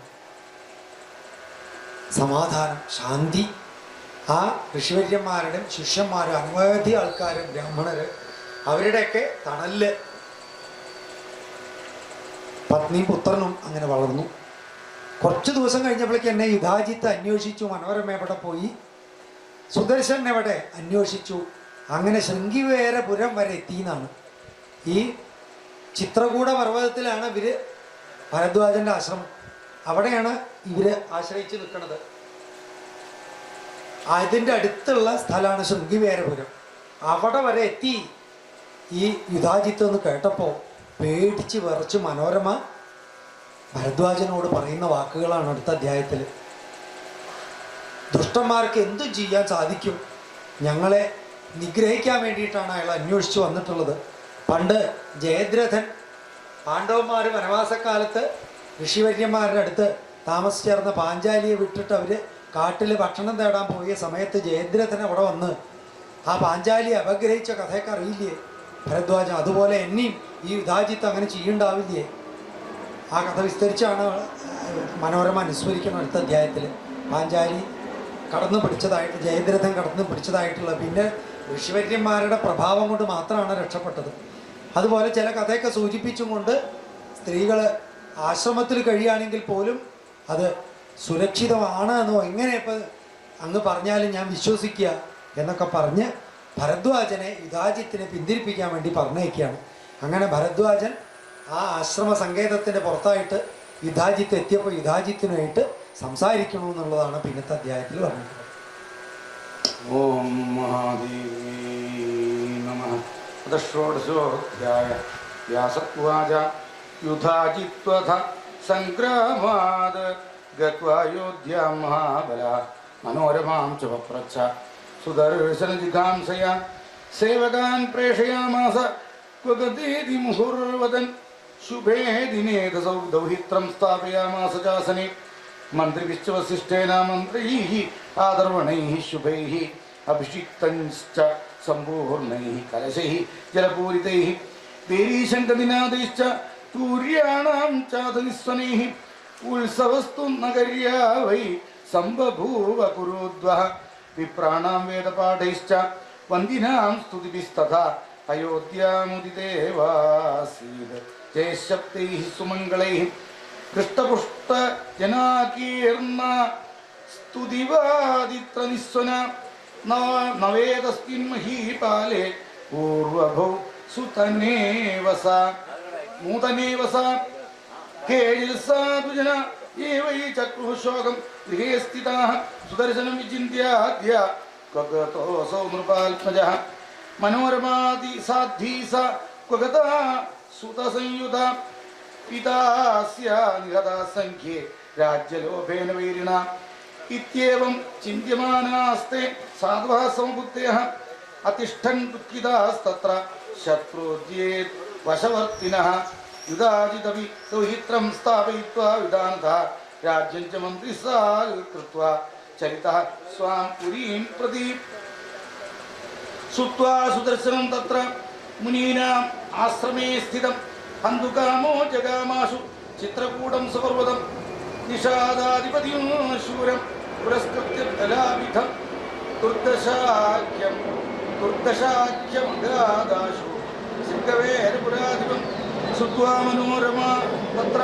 സമാധാനം, ശാന്തി. ആ ഋഷിവര്യന്മാരുടെയും ശിഷ്യന്മാരും അനവധി ആൾക്കാരും ബ്രാഹ്മണര് അവരുടെയൊക്കെ തണല് പത്നിയും പുത്രനും അങ്ങനെ വളർന്നു. കുറച്ച് ദിവസം കഴിഞ്ഞപ്പോഴേക്ക് എന്നെ യുധാജിത്ത് അന്വേഷിച്ചു. മനോരമ എവിടെ പോയി, സുദർശൻ എവിടെ അന്വേഷിച്ചു. അങ്ങനെ ശൃംഗിവേരപുരം വരെ എത്തിയെന്നാണ്. ഈ ചിത്രകൂട പർവ്വതത്തിലാണ് ഇവര് ഭരദ്വാജന്റെ ആശ്രമം. അവിടെയാണ് ഇവര് ആശ്രയിച്ച് നിൽക്കുന്നത്. അതിൻ്റെ അടുത്തുള്ള സ്ഥലമാണ് ശൃംഗിവേരപുരം. അവിടെ വരെ എത്തി ഈ യുധാജിത്ത് എന്ന് കേട്ടപ്പോൾ പേടിച്ച് വിറച്ച് മനോരമ ഭരദ്വാജനോട് പറയുന്ന വാക്കുകളാണ് അടുത്ത അധ്യായത്തിൽ. ദുഷ്ടന്മാർക്ക് എന്തും ചെയ്യാൻ സാധിക്കും, ഞങ്ങളെ നിഗ്രഹിക്കാൻ വേണ്ടിയിട്ടാണ് അയാൾ അന്വേഷിച്ച് വന്നിട്ടുള്ളത്. പണ്ട് ജയദ്രഥൻ പാണ്ഡവന്മാർ വനവാസക്കാലത്ത് ഋഷിവര്യന്മാരുടെ അടുത്ത് താമസിച്ചേർന്ന പാഞ്ചാലിയെ വിട്ടിട്ട് അവർ കാട്ടിൽ ഭക്ഷണം തേടാൻ പോയ സമയത്ത് ജയദ്രഥൻ അവിടെ വന്ന് ആ പാഞ്ചാലിയെ അപഗ്രഹിച്ച കഥയൊക്കെ അറിയില്ലേ ഭരദ്വാജൻ? അതുപോലെ എന്നെയും ഈ യുധാജിത്ത് അങ്ങനെ ചെയ്യണ്ടാവില്ലേ? ആ കഥ വിസ്തരിച്ചാണ് മനോരമ അനുസ്മരിക്കണം അടുത്ത അധ്യായത്തിൽ. പാഞ്ചാലി കടന്നു പിടിച്ചതായിട്ട്, ജയദ്രഥൻ കടന്നു പിടിച്ചതായിട്ടുള്ള, പിന്നെ ഋഷിവര്യന്മാരുടെ പ്രഭാവം കൊണ്ട് മാത്രമാണ് രക്ഷപ്പെട്ടത്. അതുപോലെ ചില കഥയൊക്കെ സൂചിപ്പിച്ചും കൊണ്ട് സ്ത്രീകൾ ആശ്രമത്തിൽ കഴിയുകയാണെങ്കിൽ പോലും അത് സുരക്ഷിതമാണ് എന്നോ എങ്ങനെ ഇപ്പം അങ്ങ് പറഞ്ഞാലും ഞാൻ വിശ്വസിക്കുക എന്നൊക്കെ പറഞ്ഞ് ഭരദ്വാജനെ യുധാജിത്തിനെ പിന്തിരിപ്പിക്കാൻ വേണ്ടി പറഞ്ഞേക്കുകയാണ്. അങ്ങനെ ഭരദ്വാജൻ ആ ആശ്രമ സങ്കേതത്തിൻ്റെ പുറത്തായിട്ട് യുധാജിത്ത് എത്തിയപ്പോൾ യുധാജിത്തിനായിട്ട് സംസാരിക്കണമെന്നുള്ളതാണ് പിന്നത്തെ അധ്യായത്തിൽ പറഞ്ഞിട്ടുള്ളത്. ഓം മഹാദേവി നമഃ. ഷോഡശോധ്യായ. വ്യാസ ഉവാച യുധാജിത്വഥ സംഗ്രാമാത് ഗത്വായോധ്യാം മഹാബലഃ മനോരമാം ച പപ്രച്ഛ സുദർശനജിഘാംസയാ സേവകാൻ പ്രേഷയാമാസ ക്വഗതേതി മുഹുർവദൻ ശുഭേ ദിനേ ദൗഹിത്രം സ്ഥാപയാമാസ ചാസനെ മന്ത്രിഭിശ്ച വസിഷ്ഠേന മന്ത്രൈഃ ആദർവണൈഃ ശുഭൈഃ അഭിഷിക്തഞ്ച സമ്പൂർണൈഃ കലശൈഃ ജലപൂരിതൈഃ ദേവീശങ്കദിനാദൈശ്ച തൂര്യാണാം ചാതനിസ്വനൈഃ ഉത്സവസ്തു നഗര്യാ വൈ സംബഭൂവ കുരുദ്വഃ വിപ്രാണാം വേദപാഠൈശ്ച വന്ദിനാം സ്തുതിഭിസ്തഥാ അയോധ്യാമുദിതേവാസീത് ജയശബ്ദൈഃ സുമംഗളൈഃ കൃഷ്ടപുഷ്ട ജനാകീർണ സ്തുതിവാദിത്ര നിസ്വന നവേദസ്മിൻ മഹീപാലേ പൂർവഭൗ സുതനേവസ നൂതനേവസ കേജിൽസാധുജന ഏവൈ ചക്രുശോകം ഗൃഹേ സ്ഥിതാഃ സുദർശനം വിചിന്ത്യാദ്യ ക്വഗതോസൗ നൃപാത്മജഃ മനോരമാതി സാധ്വീ സ ക്വഗതാ സുതസംയുത പിതാസ്യ നിഹതാ സംഖ്യേ രാജ്യലോഭേന വൈരിണ ഇത്യേവം ചിന്ത്യമാനാസ്തേ സാധവഃ സമബുദ്ധയഃ അതിഷ്ഠൻ ദുഃഖിതാസ്തത്ര ശത്രുദ്യേത് വശവർത്തിനഃ യുധാജിതവി സൗഹിത്രം സ്ഥാപയിത്വാ വിധാനതഃ രാജ്യം ച മന്ത്രിസാൽ കൃത്വാ ചരിതഃ സ്വാം പുരീം പ്രതി സുത്വാ സുദർശനം തത്ര മുനീനാം ആശ്രമേ സ്ഥിതം ഹന്തുകാമോ ജഗാമാശു ചിത്രകൂടം സുപർവതം നിഷാദാധിപതിം ശൂരം പുരസ്കൃത്യ ബലാവിധം ദുർദശാഖ്യമഗാദാശു ശൃംഗവേരപുരാധിപം സുത്വാ മനോരമാ തത്ര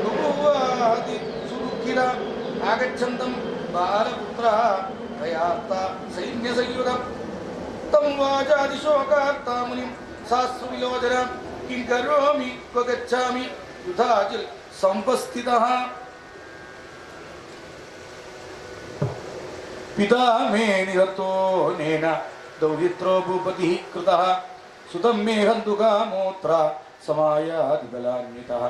ബഭൂവാതി സുദുഃഖിത ആഗച്ഛന്തം ബാലപുത്ര ഭയാർത്ത സൈന്യസംയുതം തം വാചാതിശോകാർത്താ മുനിം സാസ്ത്രവിലോചന കിം കരോമി ക്വ ഗച്ഛാമി യുധാചിൽ സംപസ്ഥിതഃ പിതാ മേ നിഹതോ നേന ദൗഹിത്രോ ഭൂപതിഃ കൃതഃ സുതം മേ ഹന്തുകാമോത്ര സമായാതിബലാന്വിതഃ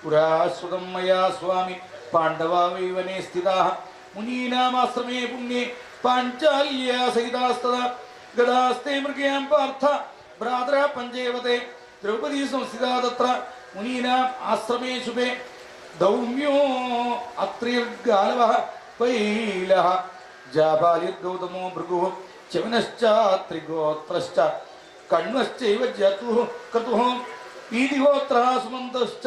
പുരാ സുതം മയാ സ്വാമി പാണ്ഡവാ വൈ വനേ സ്ഥിതാഃ മുനീനാമാശ്രമേ പുണ്യേ പാഞ്ചാല്യാ സഹിതാസ്തദാ ഗദാസ്തേ മൃഗയാം പാർത്ഥ ഭ്രാതരാ പഞ്ചേവതേ ദ്രൗപദീ സംസ്ഥിതാ തത്ര മുനീനാം ആശ്രമേ ശുഭേ ദൗമ്യോ അത്രിർഗാലവഃ പൈലഃ ജാബാലിർഗൗതമോ ഭൃഗുഃ ചവനശ്ചാത്രിഗോത്രശ്ച കണ്വശ്ചൈവ ജതുഃ ക്രതുഃ പീതിഗോത്രഃ സുമന്തശ്ച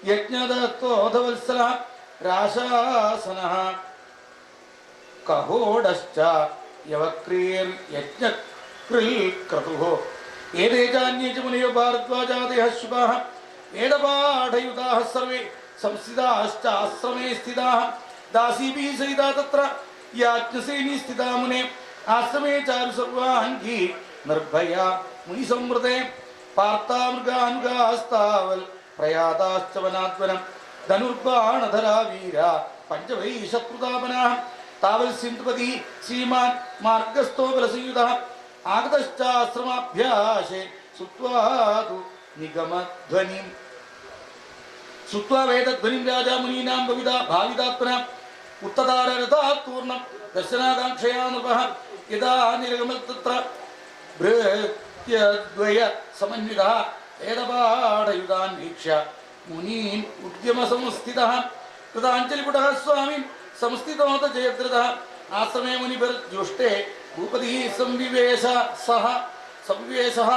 യജ്ഞദത്തോധവത്സലഃ രാശാസനഃ കഹോടശ്ച യവക്രീർയജ്ഞകൃൽ ക്രതുഃ ഏതേ ചാന്യേ ച മുനയോ ഭാരദ്വാജാദയഃ ശുഭാഃ വേദപാഠയുതാഃ സർവേ സംസ്ഥിതാശ്ച ആശ്രമേ സ്ഥിതാഃ ദാസീഭിः സഹിതാ തത്ര യാജ്ഞസേനി സ്ഥിതാ മുനെ ആശ്രമേ ചാരു സർവാംഗീ നിർഭയാ മുനിസംവൃതേ പാർത്താമൃഗാനുഗാസ്താവൽ പ്രയാതാശ്ച വനാദ്വനം ധനുർബാണധരാ വീര പഞ്ചവൈ ശത്രുതാപനാഃ താവൽ സിന്ധുപതി ശ്രീമാൻ മാർഗസ്ഥോ ബലസംയുതഃ ആഗതശ്ചാശ്രമാഭ്യാസേ സുത്വാതു നിഗമധ്വനിം സുത്വാ വേദധ്വനിം രാജാ മുനീനാം ഭവിതാ ഭാവിതാത്മന ഉത്തതാരരഥാത്തൂർണം ദർശനാകാംക്ഷയാ നൃപഃ യഥാ നിരഗമൽ തത്ര ഭൃത്യദ്വയ സമന്വിതഃ വേദപാഠയുതാൻ വീക്ഷ്യ മുനീൻ ഉദ്യമസംസ്ഥിതഃ കൃതാഞ്ജലിപുടഃ സ്വാമിൻ സംസ്ഥിതോത ജയദ്രഥഃ ആശ്രമേ മുനിഭിർജുഷ്ടേ ഭൂപതിഃ സംവിവേശഃ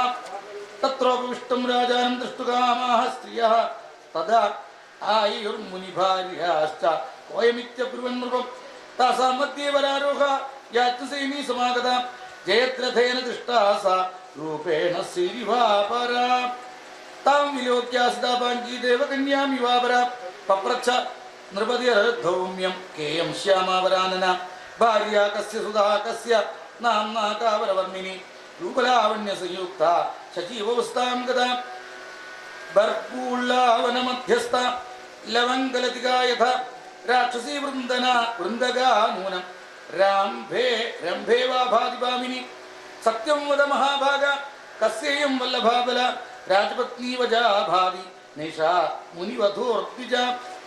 തത്രോപവിഷ്ടം രാജാനം ദൃഷ്ടുകാമാഃ സ്ത്രിയഃ തദാ ആയുർമുനിഭാര്യാശ്ച കോയമിത്യബ്രുവൻ നൃപം താസാം മധ്യേ വരാരോഹ യാജ്ഞസേനീ സമാഗത ജയദ്രഥേന ദൃഷ്ടാ സാ രൂപേണ ശ്രീരിവാപരാ താം വിലോക്യാസിതാപാഞ്ചീ ദേവകന്യാമിവാപരാ പപ്രച്ഛ നൃപതിർധൗമ്യം കേയം ശ്യാമാവരാനന ഭാര്യ കസ്യ സുധാ കസ്യ നാംനാ കാവരവർണിനി രൂപലാവണ്യ സംയുക്ത ശചീവവസ്ഥാം ഗതാ ബർപ്പൂള്ളാവനമധ്യസ്ഥ ലവംഗലതികാ യഥ രാക്ഷസീ വൃന്ദകാ നൂനം രംഭേ വാ ഭാതിഭാമിനി സത്യം വദ മഹാഭാഗ കസ്യേയം വല്ലഭാബല രാജപത്നീ വജാ ഭാതി നിഷാ മുനിവധൂർദ്വിജ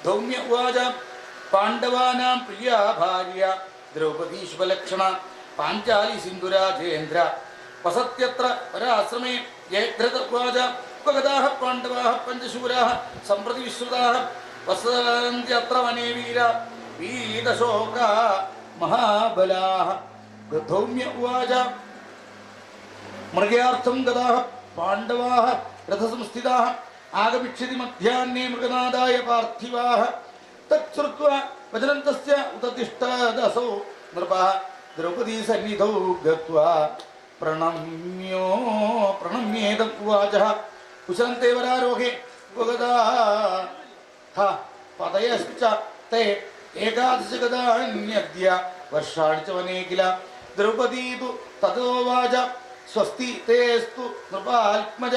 ധൗമ്യ ഉവാച പാണ്ഡവാനാം പ്രിയാ ഭാര്യ ദ്രൗപദീ ശുഭലക്ഷണ പാഞ്ചാലി സിന്ധുരാജേന്ദ്ര വസത്യത്ര പരാശ്രമേ ജയദ്രഥ ഉവാച ഉപഗതാഃ പാണ്ഡവാഃ പഞ്ചശൂരാഃ സംപ്രതി വിശ്രുതാഃ വസന്ത്യത്ര വനേ വീര വീതശോകാ മഹാബലാഃ ധൗമ്യ ഉവാച മൃഗയാർത്ഥം ഗതാഃ പാണ്ഡവാഃ രഥസംസ്ഥിതാഃ ആഗമിഷ്യതി മധ്യാഹ്നേ മൃഗനാദായ പാർത്ഥിവാഃ തച്ഛ്രുത്വാ വചനം തസ്യ ഉതതിഷ്ഠദസോ നൃപഃ ദ്രൗപദീ സന്നിധൗ ഗത്വാ പ്രണമ്യേദം ഉവാചഃ കുശലന്തെ വരാരോഹേ ഉപഗതാഃ പതയശ്ച തേ ഏകാദശഗതാന്യദ്യ വർഷാണി ച വനേ കില ദ്രൗപദീ തു തതോവാച സ്വസ്തി തേസ്തു നൃപാത്മജ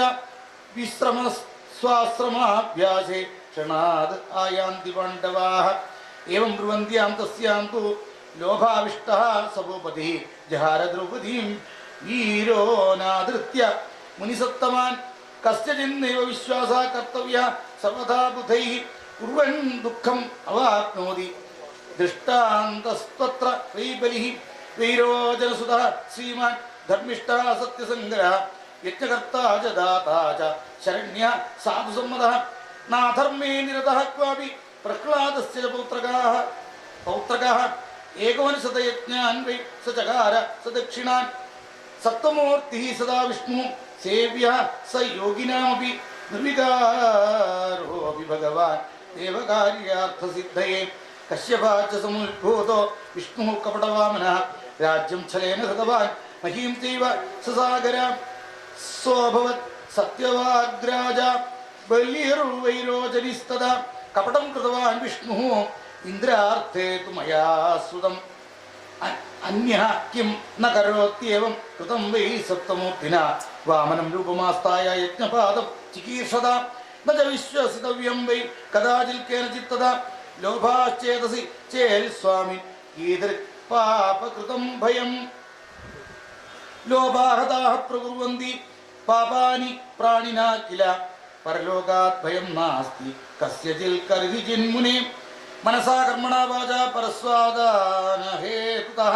വിശ്രമസ്വാശ്രമാഭ്യാസേ ക്ഷണാദ് ആയാന്തി പാണ്ഡവാഃ ഏവം ബ്രുവന്ത്യാം തസ്യാം തു ലോഭാവിഷ്ടഃ സഭൂപതിഃ ജഹാര ദ്രൗപദീം വീരോ നാദൃത്യ മുനിസത്തമാൻ കസ്യചിന്നൈവ വിശ്വാസ കർത്തവ്യ സർവഥാ ബുധൈ കുർവൻ ദുഃഖം അവാപ്നോതി ദൃഷ്ടാന്തസ്തത്ര വൈബലിഃ വീരോജനസുത ശ്രീമാൻ ധർമ്മിഷ്ഠ സത്യസംഗ്രഹ യജ്ഞകർത്താ ച ദാതാ ച ശരണ്യ സാധുസമ്മതഃ നാധർമ്മേ നിരതഃ ക്വാപി പ്രഹ്ലാദസ്യ പൗത്രകഃ ഏകോനശതയജ്ഞാൻ വൈ സ ചകാര സ ദക്ഷിണാൻ സപ്തമൂർത്തിഃ സദാ വിഷ്ണു സേവ്യഃ സ യോഗിനാമപി നിർവികാരോ അപി ഭഗവാൻ ദേവകാര്യാർത്ഥസിദ്ധയേ കശ്യപാച്ച സമുദ്ഭൂതോ വിഷ്ണു കപടവാമനഃ രാജ്യം ഛലേന ഹൃതവാൻ മഹീം ചൈവ സസാഗര സ്വഭവത് സത്യവാഗ്രാജ ബലിർവൈരോചനിസ്തദാ കപടം കൃതവാൻ വിഷ്ണു ഇന്ദ്രാർത്ഥേ തു മയാ ശ്രുതം അന്യഃ കിം ന കരോത്യവം കൃതം വൈ സപ്തമൂർത്തിന വാമനം രൂപമാസ്തായ യജ്ഞപാദം ചികീർഷത ന ച വിശ്വസിതവ്യം വൈ കദാചിൽ കേനചിത് തദാ ലോഭാശ്ചേതസി ചേൽ സ്വാമി ഈദൃക് പാപകൃതം ഭയം ലോഭാഹതാഃ പ്രകുർവന്തി പാപാനി പ്രാണിനാ കില പരലോകാത് ഭയം നാസ്തി കസ്യചിൽ കർഹി ചിന്മുനെ മനസാ കർമ്മണാ വാചാ പരസ്വാദാന ഹേതുതഃ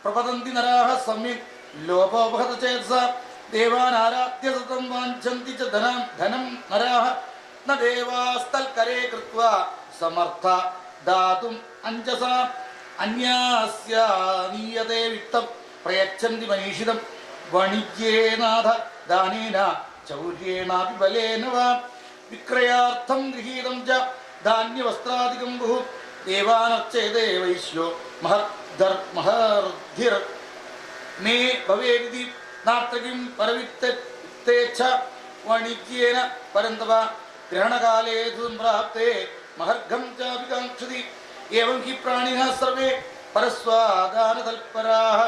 പ്രപതന്തി നരാഃ സമ്യക് ലോപോപഹത ചേതസാ ദേവാൻ ആരാധ്യ സതം വാഞ്ചന്തി ച ധനം നരാഃ ന ദേവാസ്തൽകരേ കൃത്വാ സമർത്ഥ ദാതും അഞ്ജസാ അന്യാസ്യ നീയതേ വിത്തം പ്രയച്ഛന്തി മനീഷിതം വണിജ്യേനാഥ ദാനേന ചൗര്യേണാപി ബലേന വാ വിക്രയാർത്ഥം ഗൃഹീതം ച ധാന്യവസ്ത്രാദികം ബഹു ദേവാനർച്ചയതേ വൈശ്യോ മഹർധിർ മേ ഭവേരിതി നാത്രകിം പരവിത്തേച്ഛ വാണിജ്യേന പരന്തവ ഗ്രഹണകാലേ സംപ്രാപ്തേ മഹർഘം ചാപി കാംക്ഷതി ഏവം ഹി പ്രാണിനഃ സർവേ പരസ്വാദാനതൽപരാഃ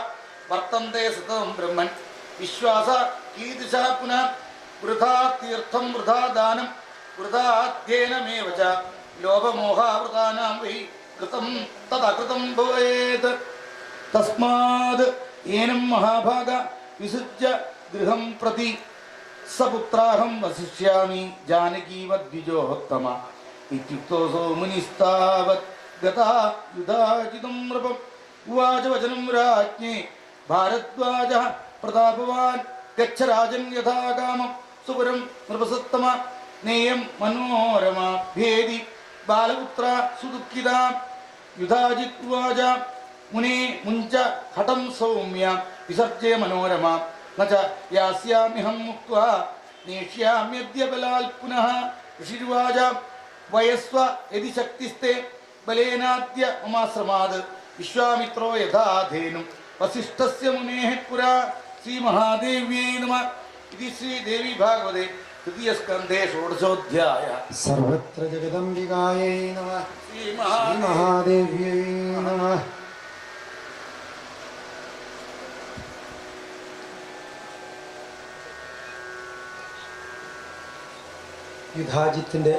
വർത്തന്തെ സതതം ബ്രഹ്മൻ വിശ്വാസ കീദൃശാ പുനഃ വൃഥാ തീർത്ഥം വൃഥാ ദാനം വൃഥാധ്യേനമേവ ച ലോഭമോഹാവൃതാനാം വൈ കൃതം തദകൃതം ഭവേത് തസ്മാത് ഏനം മഹാഭാഗ വിസൃജ്യ ഗൃഹം പ്രതി സപുത്രാഹം വസിഷ്യാമി ജാനകീവദ്വിജോത്തമ ഇത്യുക്തോ സോ മുനിസ്താവത് ഗതാ യുധാജിതം നൃപം ഉവാച വചനം രാജ്ഞേ ഭാരദ്വാജഃ പ്രതാപവാൻ ഗച്ഛ രാജൻ യഥാകാമം സുപുരം നൃപസത്തമ നേയം മനോരമാഭ്യേദി ബാലപുത്ര സുദുഃഖിത യുധാജിത് ഉവാച മുനേ മുഞ്ച ഹഠം സൗമ്യ വിസർജ്യ മനോരമ ന ച യാസ്യാമ്യഹം മുക്ത്വാ നേഷ്യാമ്യദ്യ ബലാൽ പുനഃ ഋഷിരുവാച വയസ്വ യദി ശക്തിസ്തേ ബലേനാദ്യ മമാശ്രമാത് വിശ്വാമിത്രോ യഥാധേനും വസിഷ്ഠസ്യ മുനേഃ പുരാ ശ്രീമഹാദേവ്യൈ നമഃ ഇതി ശ്രീദേവി ഭാഗവതേ തൃതീയസ്കന്ധേ ഷോഡശോധ്യായ സർവത്ര ജഗദംബികായൈ നമഃ ശ്രീമഹാദേവ്യൈ നമഃ. യുധാജിത്തിന്റെ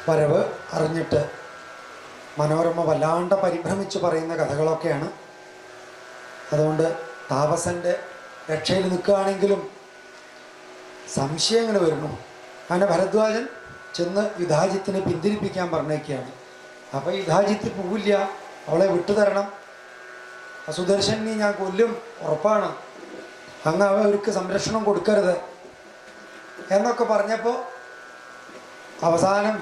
വരവ് അറിഞ്ഞിട്ട് മനോരമ വല്ലാണ്ട് പരിഭ്രമിച്ച് പറയുന്ന കഥകളൊക്കെയാണ്. അതുകൊണ്ട് താപസന്റെ രക്ഷയിൽ നിൽക്കുകയാണെങ്കിലും സംശയം ഇങ്ങനെ വരുന്നു. അങ്ങനെ ഭരദ്വാജൻ ചെന്ന് യുധാജിത്തിനെ പിന്തിരിപ്പിക്കാൻ പറഞ്ഞേക്കുകയാണ്. അപ്പം യുധാജിത്ത് പോവില്ല, അവളെ വിട്ടുതരണം, സുദർശനെ ഞാൻ കൊല്ലും, ഉറപ്പാണ്, അങ്ങ് അവർക്ക് സംരക്ഷണം കൊടുക്കരുത് എന്നൊക്കെ പറഞ്ഞപ്പോൾ അവസാനം